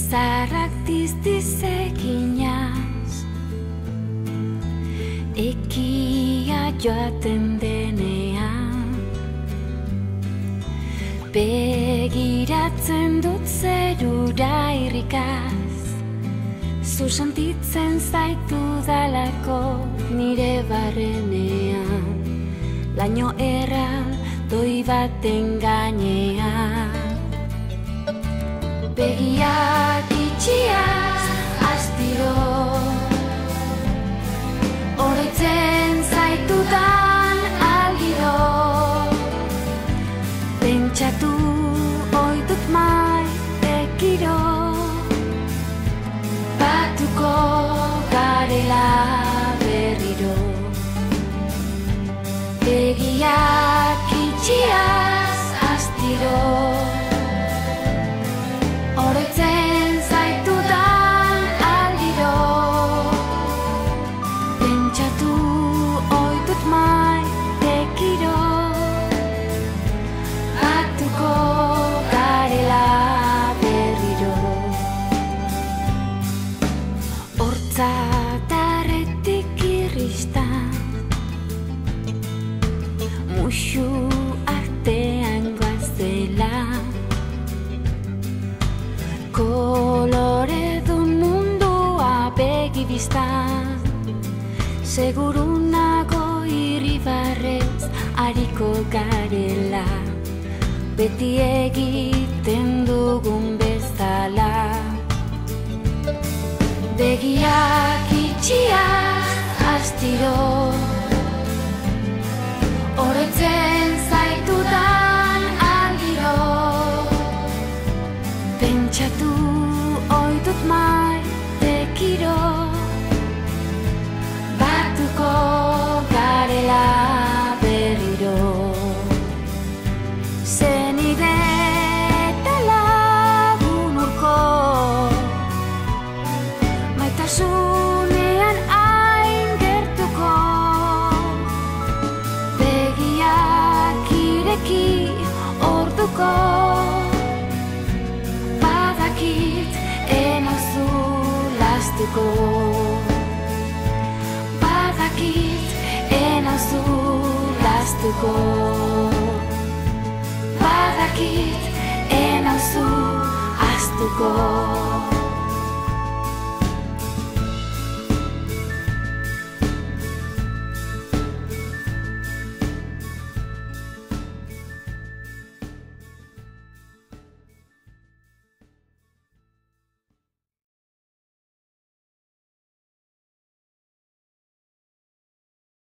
Zarrak dizdizekinaz ekia joaten denean, begiratzen dut zerura irrikaz, zu sentitzen zaitu dalako nire barrenean, laino erraldoi baten gainean. Begiak itxiaz astiro, oroitzen zaitudan algiro, pentsatu oidut maitekiro, batuko garela berriro. Begiak itxiaz astiro, oroitzen zaitudan aldiro, pentsatu oidut maitekiro, batuko garela berriro. Hortzatarretik irristan, musu artean goazela, koloredun mundua begibistan, seguru nago irribarrez ariko garela, beti egiten dugun bezala. Begiak itxiaz astiro, oroitzen zaitudan aldiro, pentsatu oidut maitekiro, batuko garela berriro. Zenide eta lagun urko, maitasunean hain gertuko, begiak ireki orduko, badakit enauzu lastuko, badakit enauzu astuko.